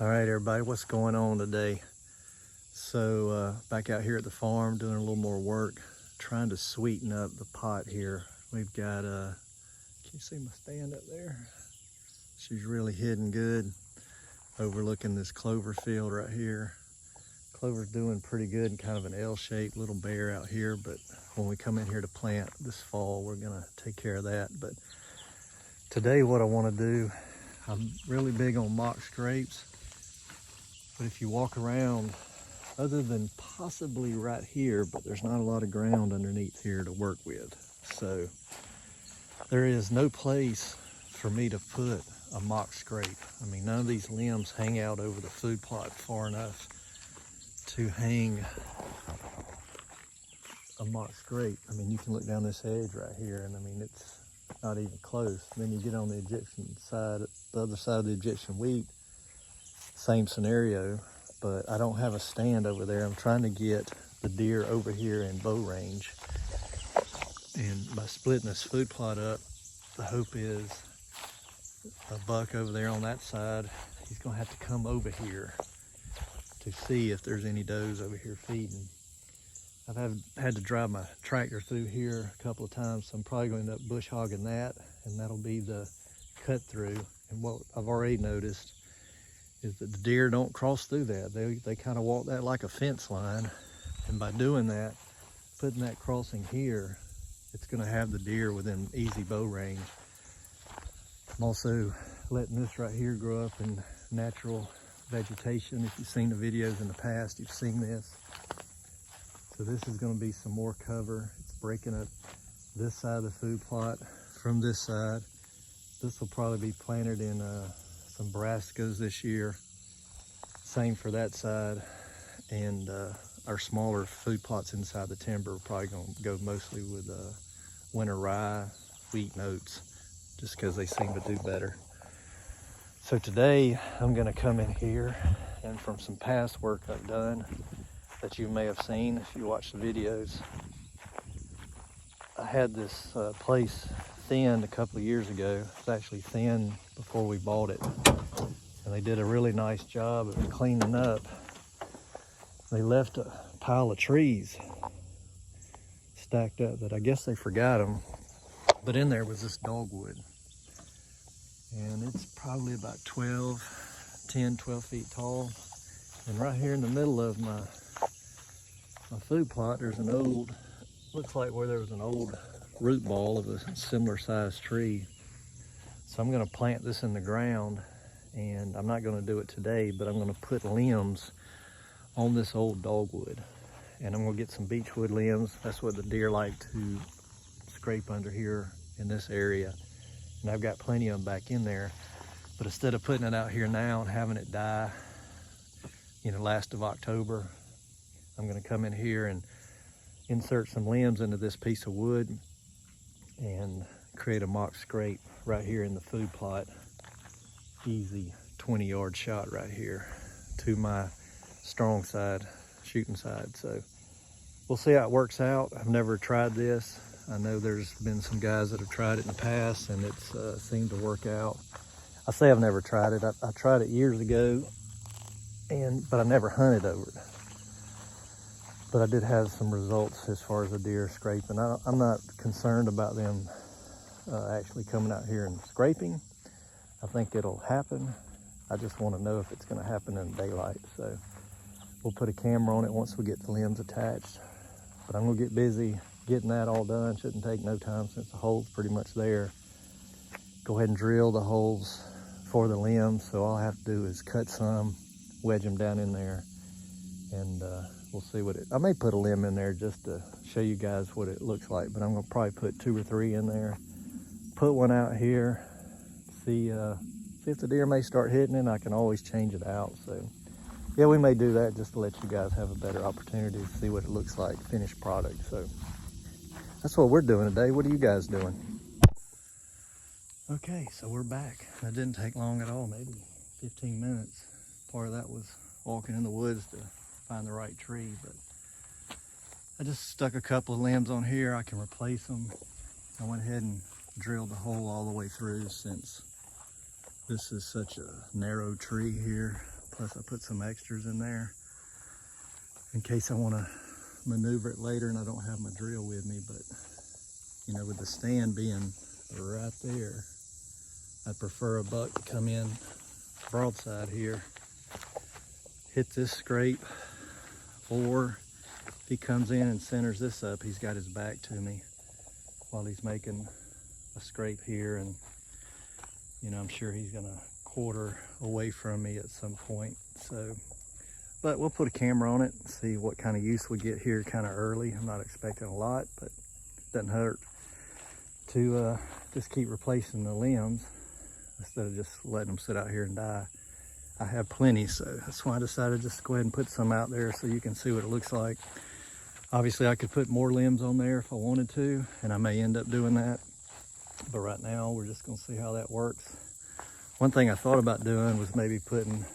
All right, everybody, what's going on today? So back out here at the farm doing a little more work, trying to sweeten up the pot here. We've got, can you see my stand up there? She's really hidden good, overlooking this clover field right here. Clover's doing pretty good in kind of an L-shaped little bare out here, but when we come in here to plant this fall, we're gonna take care of that. But today what I wanna do, I'm really big on mock scrapes, but if you walk around, other than possibly right here, but there's not a lot of ground underneath here to work with. So there is no place for me to put a mock scrape. I mean, none of these limbs hang out over the food plot far enough to hang a mock scrape. I mean, you can look down this edge right here, and I mean, it's not even close. Then you get on the Egyptian side, the other side of the Egyptian wheat, same scenario, but I don't have a stand over there. I'm trying to get the deer over here in bow range. And by splitting this food plot up, the hope is a buck over there on that side, he's gonna have to come over here to see if there's any does over here feeding. I've had to drive my tractor through here a couple of times, so I'm probably going to end up bush hogging that, and that'll be the cut through. And what I've already noticed is that the deer don't cross through that. They kind of walk that like a fence line, and by doing that, putting that crossing here, it's going to have the deer within easy bow range. I'm also letting this right here grow up in natural vegetation. If you've seen the videos in the past, you've seen this. So this is going to be some more cover. It's breaking up this side of the food plot from this side. This will probably be planted in some brassicas this year. Same for that side. And our smaller food plots inside the timber are probably going to go mostly with winter rye, wheat, and oats, just because they seem to do better. So today I'm going to come in here, and from some past work I've done that you may have seen if you watch the videos, I had this place thinned a couple of years ago. It was actually thinned before we bought it, and they did a really nice job of cleaning up. They left a pile of trees stacked up that I guess they forgot them, but in there was this dogwood, and it's probably about 12 feet tall. And right here in the middle of my food plot, there's an old, looks like where there was an old root ball of a similar sized tree. So I'm going to plant this in the ground, and I'm not going to do it today, but I'm going to put limbs on this old dogwood, and I'm going to get some beechwood limbs. That's what the deer like to scrape under here in this area, and I've got plenty of them back in there. But instead of putting it out here now and having it die, last of October, I'm going to come in here and insert some limbs into this piece of wood and create a mock scrape right here in the food plot. Easy 20-yard shot right here to my strong side, shooting side. So we'll see how it works out. I've never tried this. I know there's been some guys that have tried it in the past, and it's seemed to work out. I say I've never tried it. I tried it years ago, but I never hunted over it. But I did have some results as far as the deer scraping. I'm not concerned about them actually coming out here and scraping. I think it'll happen. I just want to know if it's going to happen in daylight. So we'll put a camera on it once we get the limbs attached. But I'm going to get busy getting that all done. Shouldn't take no time since the hole's pretty much there. Go ahead and drill the holes for the limbs. So all I have to do is cut some, wedge them down in there, and we'll see what I may put a limb in there just to show you guys what it looks like, but I'm gonna probably put 2 or 3 in there. Put one out here, see if the deer may start hitting it. I can always change it out. So yeah, we may do that just to let you guys have a better opportunity to see what it looks like, finished product. So that's what we're doing today. What are you guys doing? Okay, so we're back. That didn't take long at all, maybe 15 minutes. Part of that was walking in the woods to find the right tree, but I just stuck a couple of limbs on here. I can replace them. I went ahead and drilled the hole all the way through, since this is such a narrow tree here. Plus I put some extras in there in case I want to maneuver it later and I don't have my drill with me. But you know, with the stand being right there, I prefer a buck to come in broadside here, hit this scrape, or if he comes in and centers this up, he's got his back to me while he's making a scrape here. And you know, I'm sure he's gonna quarter away from me at some point. So, but we'll put a camera on it and see what kind of use we get here kind of early. I'm not expecting a lot, but it doesn't hurt to just keep replacing the limbs instead of just letting them sit out here and die. I have plenty, so that's why I decided just to go ahead and put some out there so you can see what it looks like. Obviously I could put more limbs on there if I wanted to, and I may end up doing that, but right now we're just gonna see how that works. One thing I thought about doing was maybe putting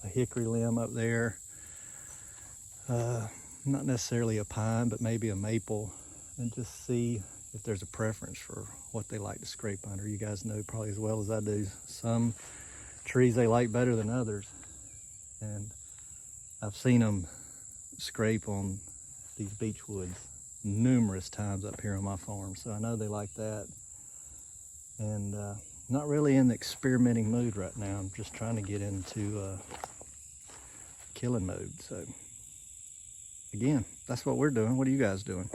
a hickory limb up there, not necessarily a pine, but maybe a maple, and just see if there's a preference for what they like to scrape under. You guys know probably as well as I do, some trees they like better than others, and I've seen them scrape on these beech woods numerous times up here on my farm, so I know they like that. And not really in the experimenting mood right now. I'm just trying to get into killing mode. So again, that's what we're doing. What are you guys doing?